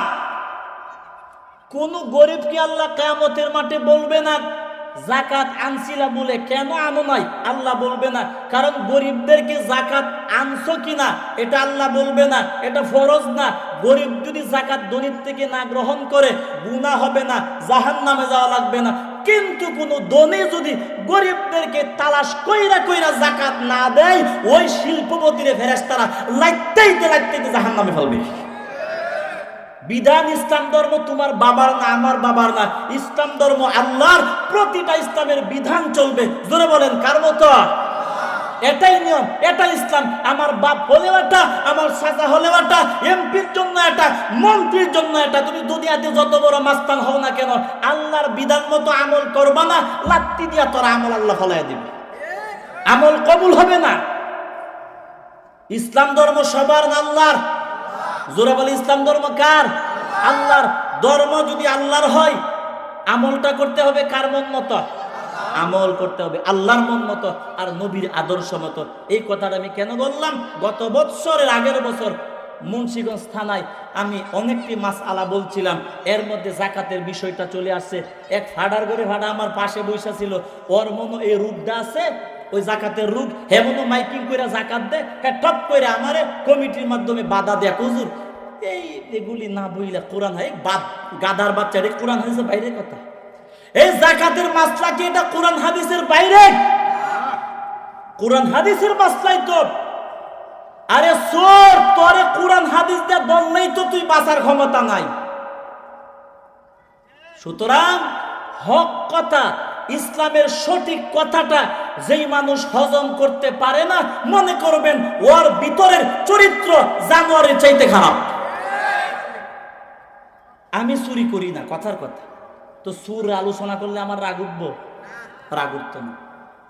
A: কোন গরিবকে আল্লাহ কিয়ামতের মাঠে বলবে না যাকাত আনছিলা বলে কেন আনো নাই, আল্লাহ বলবে না। কারণ গরিবদেরকে যাকাত আনছো কিনা এটা আল্লাহ বলবে না, এটা ফরজ না। গরিব যদি যাকাত ধনীর থেকে না গ্রহণ করে গুনাহ হবে না, জাহান্নামে যাওয়া লাগবে না। কিন্তু কোন ধনী যদি গরিবদেরকে তালাশ কইরা কইরা যাকাত না দেয়, ওই শিল্পপতিরে ফেরেশতারা লাইতেইতে লাইতেইতে জাহান্নামে ফেলবে। বিধান ইসলাম ধর্ম তোমার বাবার না, আমার বাবার না। ইসলাম ধর্ম আল্লাহর, প্রতিটা ইসলামের বিধান চলবে। জোরে বলেন কার মতো? এটাই নিয়ম, এটাই ইসলাম। আমার বাপ হলেও এটা, আমার চাচা হলেও এটা, এমপির জন্য এটা, মন্ত্রীর জন্য এটা। তুমি দুনিয়াতে যত বড় মাস্তান হও না কেন, আল্লাহর বিধান মতো আমল করবা না, লাত্তি দিয়া তোর আমল আল্লাহ ফলাইয়া দিবে, আমল কবুল হবে না। ইসলাম ধর্ম সবার না, আল্লাহর। জোরে বলে ইসলাম ধর্ম কার? আল্লাহর। ধর্ম যদি আল্লাহর হয়, আমলটা করতে হবে কার মন মতো? আমল করতে হবে আল্লাহর মন মতো আর নবীর আদর্শ মতো। এই কথাটা আমি কেন বললাম? গত বছরের আগের বছর মুন্সিগঞ্জ থানায় আমি অনেকটি মাসআলা বলছিলাম, এর মধ্যে যাকাতের বিষয়টা চলে আসছে। এক ফাডার করে ফাডা আমার পাশে বসা ছিল, ওর মনো এই রূপটা আছে, ওই জাকাতের রূপ, হেমনো মাইকিং করে জাকাত দে, টপ করে আমারে কমিটির মাধ্যমে বাধা দেয়া, হুজুর এই এগুলি না বইলা কোরআন হয়, গাদার বাচ্চা রে কোরআন হাদিসের বাইরে কথা। এই যাকাতের মাসলা কি এটা কোরআন হাদিসের বাইরে? কোরআন হাদিসের মাসলাই তো। আরে সোর, তোরে কোরআন হাদিস দিয়ে বললেই তো তুই বাঁচার ক্ষমতা নাই। সুতরাং হক কথা, ইসলামের সঠিক কথাটা যেই মানুষ হজম করতে পারে না, মনে করবেন ওর ভিতরের চরিত্র জানোয়ারের চাইতে খারাপ। আমি চুরি করি না, কথার কথা। তো সুর আলোচনা করলে আমার রাগ উঠবো? রাগ উঠতো না।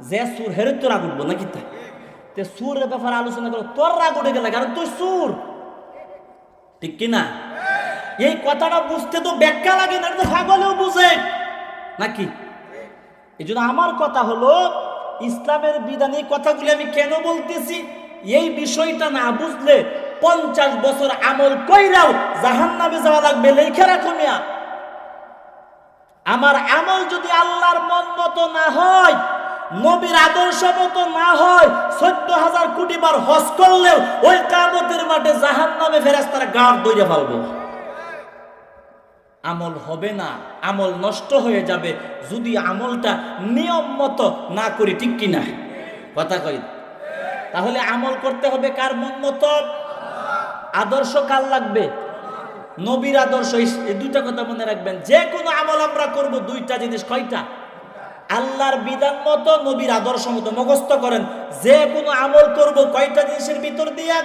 A: যে সুর হেরে তো রাগ উঠবো নাকি? তাই তে সুরের ব্যাপারে আলোচনা করো, তোর রাগ উঠে গেলে, কারণ তুই সুর, ঠিক কিনা? এই কথাটা বুঝতে তো ব্যাখ্যা লাগে না, তো পাগলেও বুঝে নাকি? এই জন্য আমার কথা হলো, ইসলামের বিধান, এই কথাগুলি আমি কেন বলতেছি? এই বিষয়টা না বুঝলে 50 বছর আমল কইরাও জাহান্নামে যাওয়া লাগবে। লেখা রাখো মিয়া, আমার আমল যদি আল্লাহর মন মতো না হয়, নবীর আদর্শ মতো না হয়, 14,000 কোটি বার হজ করলেও ওই কিয়ামতের মাঠে জাহান্নামে ফেরেশতারা গাড় দইরা ফেলবে। আমল হবে না, আমল নষ্ট হয়ে যাবে যদি আমলটা নিয়ম মতো না করি, ঠিক কিনা? কথা কই। তাহলে আমল করতে হবে কার মন মতো? আদর্শ কার লাগবে? নবীর আদর্শ। এই দুইটা কথা মনে রাখবেন। যে কোনো আমল আমরা করব, দুইটা জিনিস। কয়টা? আল্লাহর বিধান মতো, নবীর আদর্শ মতো। মুখস্থ করেন, যে কোনো আমল করব কয়টা জিনিসের ভিতর দিয়া?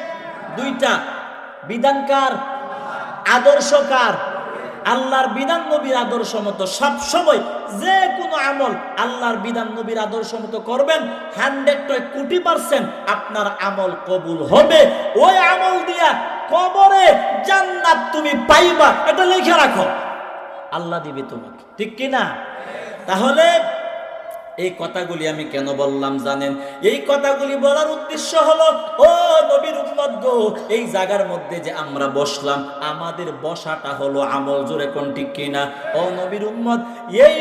A: দুইটা। বিধান কার? আদর্শ কার? আল্লাহর বিধান, নবীর আদর্শ মতো। সব সময় যে কোনো আমল আল্লাহর বিধান, নবীর আদর্শ মতো করবেন, 100% আপনার আমল কবুল হবে। ওই আমল দিয়া কবরে জান্নাত তুমি পাইবা, এটা লিখে রাখো, আল্লাহ দিবে তোমাকে, ঠিক কিনা? তাহলে এই কথাগুলি আমি কেন বললাম জানেন? এই কথাগুলি বলার উদ্দেশ্য হলো, ও নবীর উম্মত গো, এই জায়গার মধ্যে যে আমরা বসলাম, আমাদের বসাটা হলো আমল। জোরে কোন, ঠিক কিনা? ও নবীর উম্মত, এই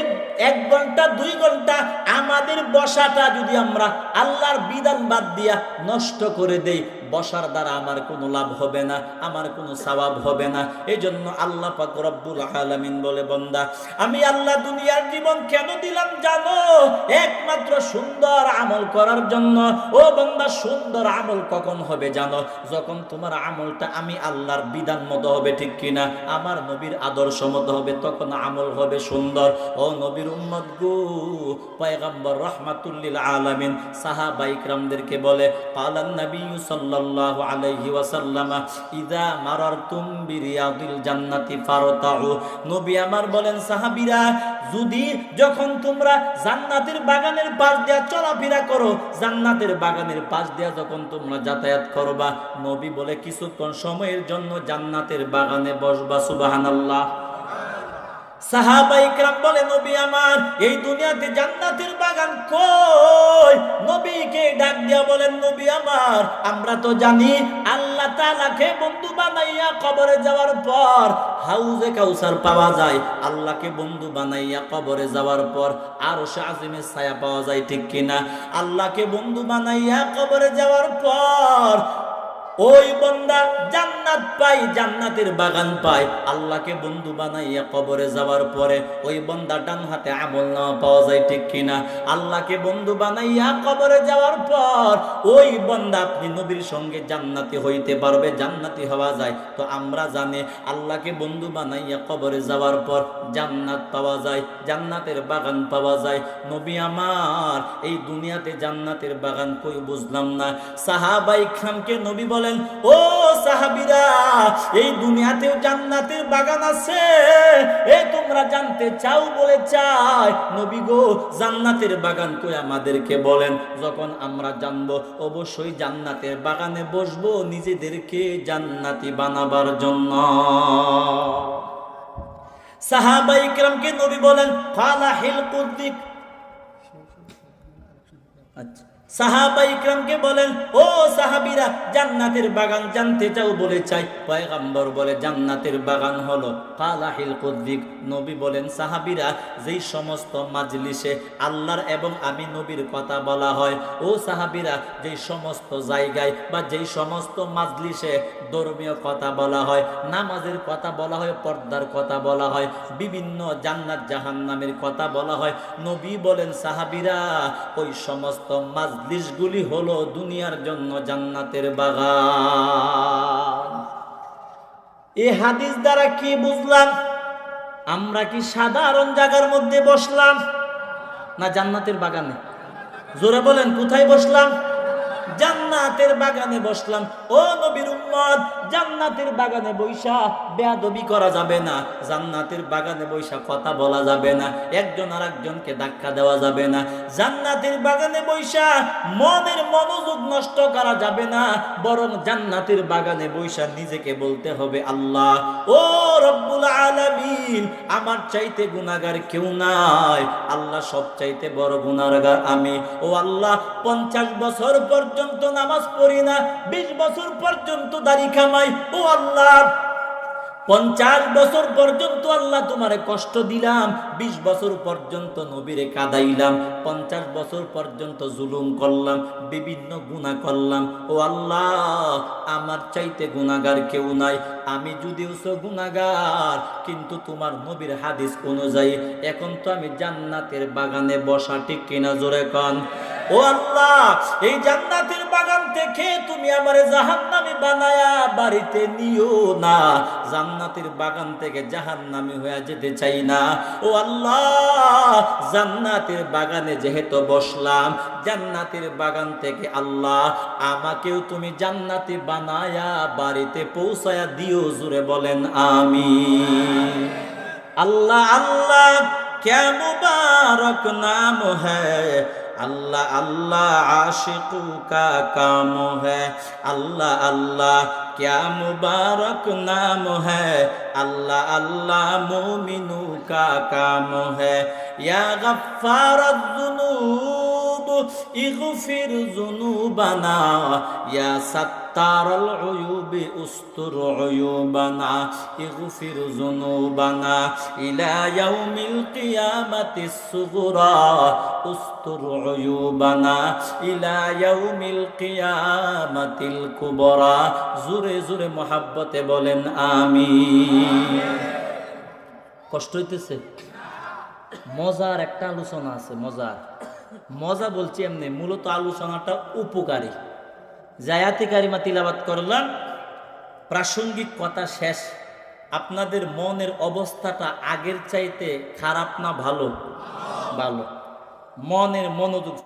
A: 1 ঘন্টা 2 ঘন্টা আমাদের বসাটা যদি আমরা আল্লাহর বিধান বাদ দিয়া নষ্ট করে দেই, বসার দ্বারা আমার কোনো লাভ হবে না, আমার কোনো সওয়াব হবে না। এই জন্য আল্লাহ পাক রব্বুল আলামিন বলে, বান্দা আমি আল্লাহ দুনিয়ার জীবন কেন দিলাম জানো? একমাত্র সুন্দর আমল করার জন্য। ও বান্দা, সুন্দর আমল কখন হবে জানো? যখন তোমার আমলটা আমি আল্লাহর বিধান মতো হবে, ঠিক কিনা? আমার নবীর আদর্শ মতো হবে, তখন আমল হবে সুন্দর। ও নবীর উম্মত গো, পয়গম্বর রাহমাতুল লিল আলামিন সাহাবা ইকরামদেরকে বলে, পালান নবী সাল্লাল্লাহু সাল্লাল্লাহু আলাইহি ওয়াসাল্লাম ইযা মারারতুম বিরিয়াদিল জান্নাতি ফারতাউ। নবী আমার বলেন সাহাবীরা, যখন তোমরা জান্নাতের বাগানের পাশ দিয়ে চলাফেরা করো, জান্নাতের বাগানের পাশ দিয়ে যখন তোমরা যাতায়াত করবা, নবী বলে কিছুক্ষণ সময়ের জন্য জান্নাতের বাগানে বসবা। সুবহানাল্লাহ। সাহাবা ইকরাম বলে নবী আমার, এই দুনিয়াতে জান্নাতের বাগান কই? নবীকে ডাক দিয়া বলেন নবী আমার, আমরা তো জানি আল্লাহ তাআলাকে বন্ধু বানাইয়া কবরে যাওয়ার পর হাউজে কাউসার পাওয়া যায়, আল্লাহকে বন্ধু বানাইয়া কবরে যাওয়ার পর আরশে আজিমের ছায়া পাওয়া যায়, ঠিক কিনা? আল্লাহকে বন্ধু বানাইয়া কবরে যাওয়ার পর ওই বান্দা জান্নাত পায়, জান্নাতের বাগান পায়। আল্লাহকে বন্ধু বানাইয়া কবরে যাওয়ার পরে ওই বান্দা ডান হাতে আমলনামা পাওয়া যায়, ঠিক কিনা? আল্লাহকে বন্ধু বানাইয়া কবরে যাওয়ার পর ওই বান্দা আপনি নবীর সঙ্গে জান্নাতি হইতে পারবে, জান্নাতি হওয়া যায়। তো আমরা জানি আল্লাহকে বন্ধু বানাইয়া কবরে যাওয়ার পর জান্নাত পাওয়া যায়, জান্নাতের বাগান পাওয়া যায়। নবী আমার, এই দুনিয়াতে জান্নাতের বাগান কই বুঝলাম না। সাহাবা ইকরামকে নবী বলেন, ও সাহাবীরা, এই দুনিয়াতেও জান্নাতের বাগান আছে, এ তোমরা জানতে চাও বলে চাই। নবী গো, জান্নাতের বাগান কই আমাদেরকে বলেন। যখন আমরা জানবো, অবশ্যই জান্নাতের বাগানে বসবো নিজেদেরকে জান্নাতি বানাবার জন্য। সাহাবা ইকরামকে নবী বলেন, ফালা হিলকুদ্দিক। আচ্ছা, সাহাবা ইকরামকে বলেন, ও সাহাবীরা, জান্নাতের বাগান জানতে চাও বলে চাই। পয়গম্বর বলে জান্নাতের বাগান হলো কালাহিল কুদ্দিক। নবী বলেন, সাহাবীরা, যেই সমস্ত মাজলিসে আল্লাহর এবং আমি নবীর কথা বলা হয়, ও সাহাবীরা, যেই সমস্ত জায়গায় বা যেই সমস্ত মাজলিসে ধর্মীয় কথা বলা হয়, নামাজের কথা বলা হয়, পর্দার কথা বলা হয়, বিভিন্ন জান্নাত জাহান্নামের কথা বলা হয়, নবী বলেন সাহাবীরা, ওই সমস্ত মাজলিসগুলি হলো দুনিয়ার জন্য জান্নাতের বাগান। এই হাদিস দ্বারা কি বুঝলাম? আমরা কি সাধারণ জায়গার মধ্যে বসলাম না জান্নাতের বাগানে? জোরে বলেন, কোথায় বসলাম? জান্নাতের বাগানে বসলাম। ও নবীর উম্মত, জান্নাতের বাগানে বৈশা বেয়াদবি করা যাবে না, জান্নাতের বাগানে বৈশা কথা বলা যাবে না, একজন আর একজনকে ধাক্কা দেওয়া যাবে না, জান্নাতের বাগানে বৈশা মনের মনোযোগ নষ্ট করা যাবে না, বরং জান্নাতের বাগানে বৈশা নিজেকে বলতে হবে, আল্লাহ ও রব্বুল আলামিন, আমার চাইতে গুনাহগার কেউ নাই, আল্লাহ সব চাইতে বড় গুনাহগার আমি। ও আল্লাহ, 50 বছর পর্যন্ত নামাজ পড়ি না, 20 বছর পর্যন্ত দাড়ি কামাই, ও আল্লাহ 50 বছর পর্যন্ত আল্লাহ তোমারে কষ্ট দিলাম, 20 বছর পর্যন্ত নবীরে কাঁদাইলাম, 50 বছর পর্যন্ত জুলুম করলাম, বিভিন্ন গুনাহ করলাম, ও আল্লাহ আমার চাইতে গুনাহগার কেউ নাই, আমি যদিও গুনাহগার, কিন্তু তোমার নবীর হাদিস অনুযায়ী এখন তো আমি জান্নাতের বাগানে বসা, ঠিক কিনা? জোরে কন। ও আল্লাহ, এই জান্নাতের বাগান থেকে তুমি আমারে জাহান্নামী বানায়া বাড়িতে নিও না, জান্নাতের বাগান থেকে জাহান্নামী হয়ে যেতে চাই না। ও আল্লাহ, জান্নাতের বাগানে যেহেতু বসলাম, জান্নাতের বাগান থেকে আল্লাহ আমাকেও তুমি জান্নাতি বানায়া বাড়িতে পৌঁছায়া দিও। জুড়ে বলেন আমিন। আল্লাহ আল্লাহ क्या मुबारक नाम है, अल्लाह अल्लाह आशिकों का काम है, अल्लाह अल्लाह क्या मुबारक नाम है, अल्लाह अल्लाह मोमिनों का काम है, या गफ्फार ज़ुनूब इग़फिर ज़ुनूबना, या सत्तारल उयूब उस्तुर उयूबना, इग़फिर ज़ुनूबना इला यौमिल क़ियामतिस सुग़रा, उस्तुर उयूबना इला यौमिल क़ियामतिल कुबरा। জোরে জোরে মোহাব্বতে বলেন আমিন। কষ্ট হইতেছে? মজার একটা আলোচনা আছে, মজা বলছি এমনি, মূলত আলোচনাটা উপকারী। জায়াতে কারিমা তিলাওয়াত করলাম, প্রাসঙ্গিক কথা শেষ। আপনাদের মনের অবস্থাটা আগের চাইতে খারাপ না ভালো? ভালো। মনের মনোযোগ